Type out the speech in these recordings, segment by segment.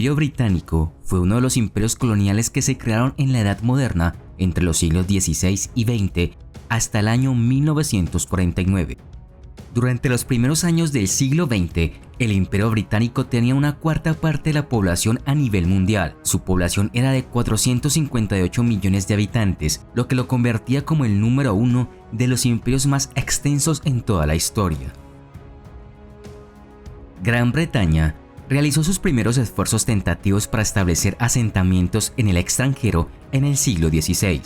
Imperio Británico fue uno de los imperios coloniales que se crearon en la Edad Moderna entre los siglos XVI y XX hasta el año 1949. Durante los primeros años del siglo XX, el Imperio Británico tenía una cuarta parte de la población a nivel mundial. Su población era de 458 millones de habitantes, lo que lo convertía como el número uno de los imperios más extensos en toda la historia. Gran Bretaña realizó sus primeros esfuerzos tentativos para establecer asentamientos en el extranjero en el siglo XVI.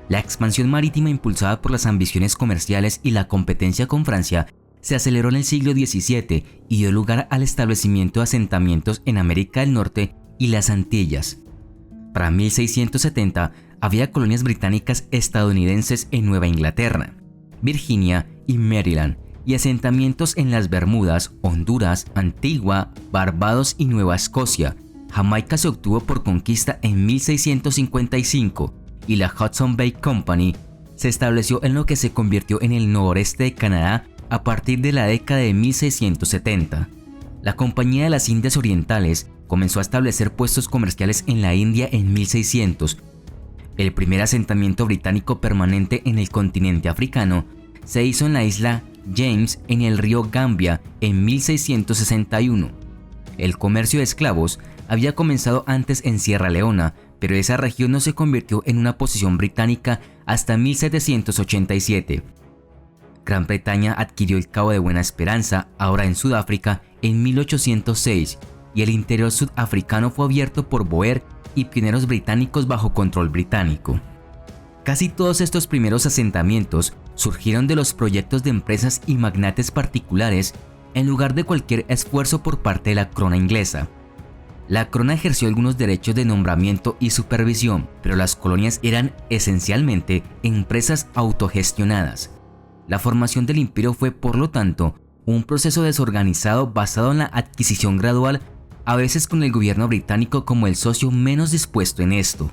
La expansión marítima impulsada por las ambiciones comerciales y la competencia con Francia se aceleró en el siglo XVII y dio lugar al establecimiento de asentamientos en América del Norte y las Antillas. Para 1670 había colonias británicas estadounidenses en Nueva Inglaterra, Virginia y Maryland, y asentamientos en las Bermudas, Honduras, Antigua, Barbados y Nueva Escocia. Jamaica se obtuvo por conquista en 1655 y la Hudson Bay Company se estableció en lo que se convirtió en el noreste de Canadá a partir de la década de 1670. La Compañía de las Indias Orientales comenzó a establecer puestos comerciales en la India en 1600. El primer asentamiento británico permanente en el continente africano se hizo en la isla James en el río Gambia en 1661. El comercio de esclavos había comenzado antes en Sierra Leona, pero esa región no se convirtió en una posesión británica hasta 1787. Gran Bretaña adquirió el Cabo de Buena Esperanza, ahora en Sudáfrica, en 1806, y el interior sudafricano fue abierto por Boer y pioneros británicos bajo control británico. Casi todos estos primeros asentamientos surgieron de los proyectos de empresas y magnates particulares en lugar de cualquier esfuerzo por parte de la corona inglesa. La corona ejerció algunos derechos de nombramiento y supervisión, pero las colonias eran esencialmente empresas autogestionadas. La formación del imperio fue, por lo tanto, un proceso desorganizado basado en la adquisición gradual, a veces con el gobierno británico como el socio menos dispuesto en esto.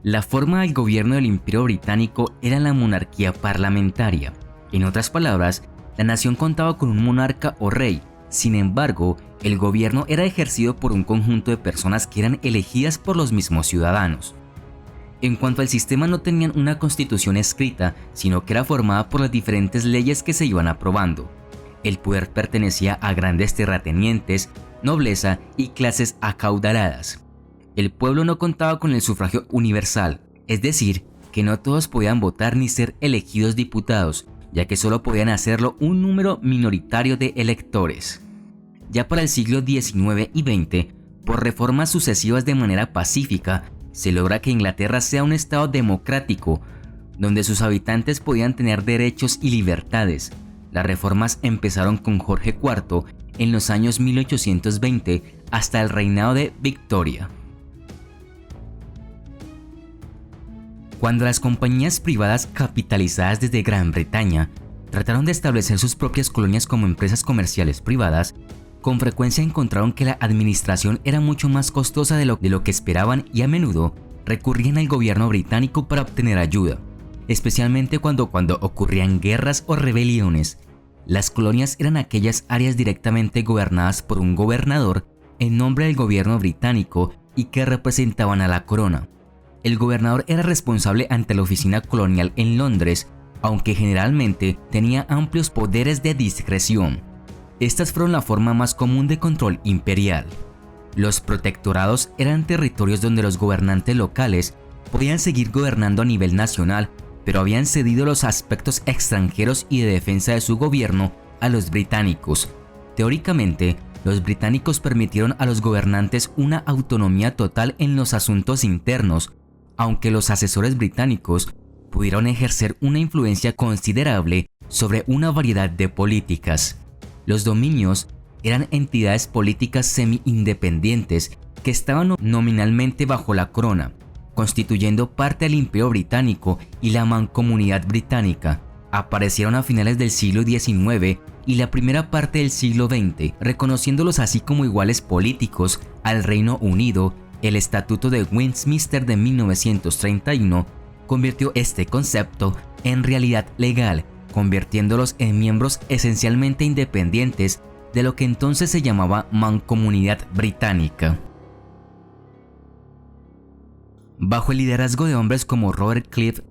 La forma del gobierno del Imperio Británico era la monarquía parlamentaria. En otras palabras, la nación contaba con un monarca o rey. Sin embargo, el gobierno era ejercido por un conjunto de personas que eran elegidas por los mismos ciudadanos. En cuanto al sistema, no tenían una constitución escrita, sino que era formada por las diferentes leyes que se iban aprobando. El poder pertenecía a grandes terratenientes, nobleza y clases acaudaladas. El pueblo no contaba con el sufragio universal, es decir, que no todos podían votar ni ser elegidos diputados, ya que solo podían hacerlo un número minoritario de electores. Ya para el siglo XIX y XX, por reformas sucesivas de manera pacífica, se logra que Inglaterra sea un estado democrático, donde sus habitantes podían tener derechos y libertades. Las reformas empezaron con Jorge IV en los años 1820 hasta el reinado de Victoria. Cuando las compañías privadas capitalizadas desde Gran Bretaña trataron de establecer sus propias colonias como empresas comerciales privadas, con frecuencia encontraron que la administración era mucho más costosa de lo que esperaban y a menudo recurrían al gobierno británico para obtener ayuda, especialmente cuando ocurrían guerras o rebeliones. Las colonias eran aquellas áreas directamente gobernadas por un gobernador en nombre del gobierno británico y que representaban a la corona. El gobernador era responsable ante la oficina colonial en Londres, aunque generalmente tenía amplios poderes de discreción. Estas fueron la forma más común de control imperial. Los protectorados eran territorios donde los gobernantes locales podían seguir gobernando a nivel nacional, pero habían cedido los aspectos extranjeros y de defensa de su gobierno a los británicos. Teóricamente, los británicos permitieron a los gobernantes una autonomía total en los asuntos internos, aunque los asesores británicos pudieron ejercer una influencia considerable sobre una variedad de políticas. Los dominios eran entidades políticas semi-independientes que estaban nominalmente bajo la corona, constituyendo parte del Imperio Británico y la Mancomunidad Británica. Aparecieron a finales del siglo XIX y la primera parte del siglo XX, reconociéndolos así como iguales políticos al Reino Unido. El Estatuto de Westminster de 1931 convirtió este concepto en realidad legal convirtiéndolos en miembros esencialmente independientes de lo que entonces se llamaba Mancomunidad Británica. Bajo el liderazgo de hombres como Robert Clive,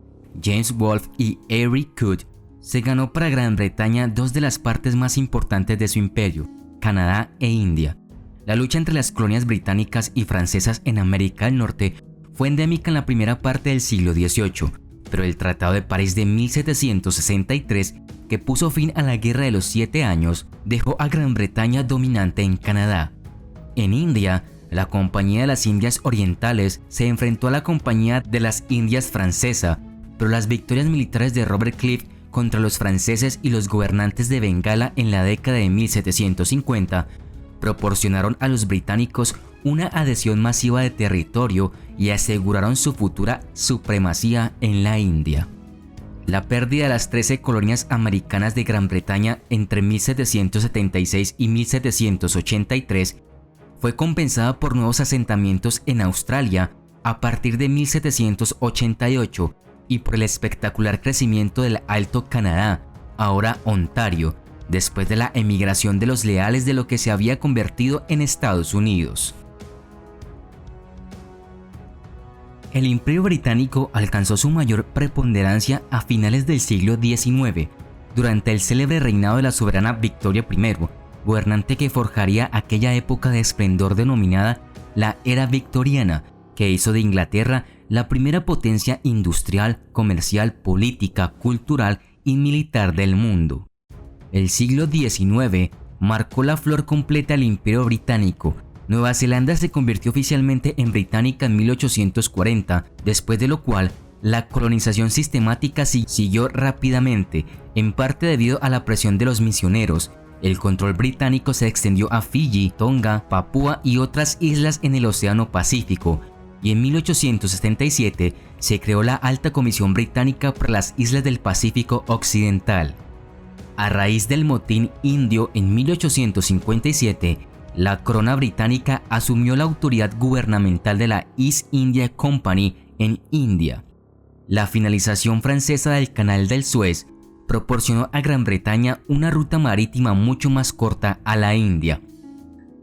James Wolfe y Henry Coote, se ganó para Gran Bretaña dos de las partes más importantes de su imperio, Canadá e India. La lucha entre las colonias británicas y francesas en América del Norte fue endémica en la primera parte del siglo XVIII, pero el Tratado de París de 1763, que puso fin a la Guerra de los 7 Años, dejó a Gran Bretaña dominante en Canadá. En India, la Compañía de las Indias Orientales se enfrentó a la Compañía de las Indias Francesa, pero las victorias militares de Robert Clive contra los franceses y los gobernantes de Bengala en la década de 1750 proporcionaron a los británicos una adhesión masiva de territorio y aseguraron su futura supremacía en la India. La pérdida de las 13 colonias americanas de Gran Bretaña entre 1776 y 1783 fue compensada por nuevos asentamientos en Australia a partir de 1788 y por el espectacular crecimiento del Alto Canadá, ahora Ontario, después de la emigración de los leales de lo que se había convertido en Estados Unidos. El Imperio Británico alcanzó su mayor preponderancia a finales del siglo XIX, durante el célebre reinado de la soberana Victoria I, gobernante que forjaría aquella época de esplendor denominada la Era Victoriana, que hizo de Inglaterra la primera potencia industrial, comercial, política, cultural y militar del mundo. El siglo XIX marcó la flor completa del Imperio Británico. Nueva Zelanda se convirtió oficialmente en británica en 1840, después de lo cual la colonización sistemática siguió rápidamente, en parte debido a la presión de los misioneros. El control británico se extendió a Fiji, Tonga, Papúa y otras islas en el Océano Pacífico, y en 1877 se creó la Alta Comisión Británica para las Islas del Pacífico Occidental. A raíz del motín indio en 1857, la corona británica asumió la autoridad gubernamental de la East India Company en India. La finalización francesa del Canal del Suez proporcionó a Gran Bretaña una ruta marítima mucho más corta a la India.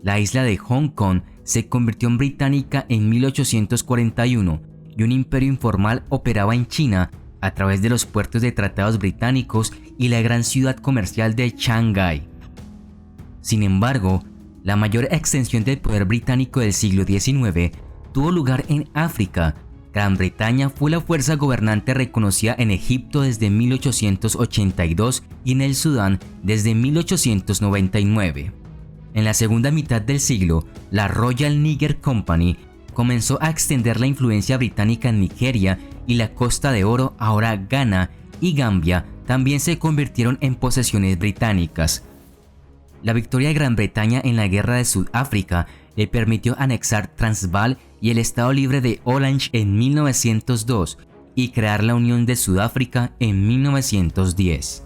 La isla de Hong Kong se convirtió en británica en 1841 y un imperio informal operaba en China a través de los puertos de tratados británicos y la gran ciudad comercial de Shanghái. Sin embargo, la mayor extensión del poder británico del siglo XIX tuvo lugar en África. Gran Bretaña fue la fuerza gobernante reconocida en Egipto desde 1882 y en el Sudán desde 1899. En la segunda mitad del siglo, la Royal Niger Company comenzó a extender la influencia británica en Nigeria y la Costa de Oro, ahora Ghana y Gambia, también se convirtieron en posesiones británicas. La victoria de Gran Bretaña en la Guerra de Sudáfrica le permitió anexar Transvaal y el Estado Libre de Orange en 1902 y crear la Unión de Sudáfrica en 1910.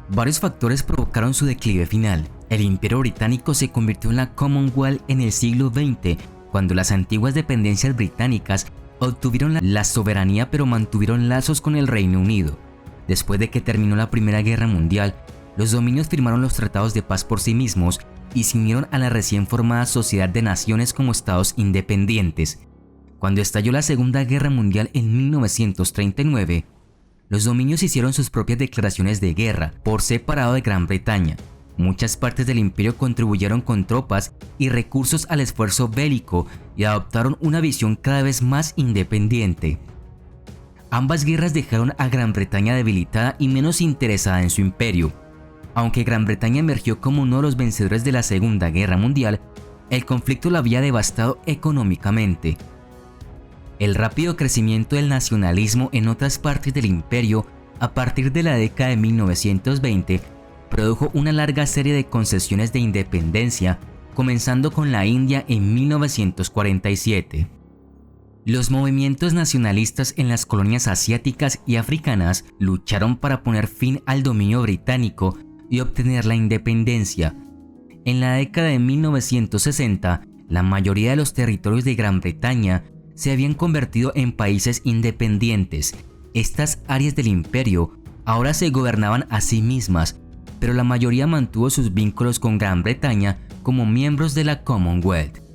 Varios factores provocaron su declive final. El Imperio Británico se convirtió en la Commonwealth en el siglo XX, cuando las antiguas dependencias británicas obtuvieron la soberanía pero mantuvieron lazos con el Reino Unido. Después de que terminó la Primera Guerra Mundial, los dominios firmaron los tratados de paz por sí mismos y se unieron a la recién formada Sociedad de Naciones como estados independientes. Cuando estalló la Segunda Guerra Mundial en 1939, los dominios hicieron sus propias declaraciones de guerra por separado de Gran Bretaña. Muchas partes del imperio contribuyeron con tropas y recursos al esfuerzo bélico y adoptaron una visión cada vez más independiente. Ambas guerras dejaron a Gran Bretaña debilitada y menos interesada en su imperio. Aunque Gran Bretaña emergió como uno de los vencedores de la Segunda Guerra Mundial, el conflicto la había devastado económicamente. El rápido crecimiento del nacionalismo en otras partes del imperio a partir de la década de 1920 produjo una larga serie de concesiones de independencia, comenzando con la India en 1947. Los movimientos nacionalistas en las colonias asiáticas y africanas lucharon para poner fin al dominio británico y obtener la independencia. En la década de 1960, la mayoría de los territorios de Gran Bretaña se habían convertido en países independientes Estas áreas del imperio ahora se gobernaban a sí mismas, pero la mayoría mantuvo sus vínculos con Gran Bretaña como miembros de la Commonwealth.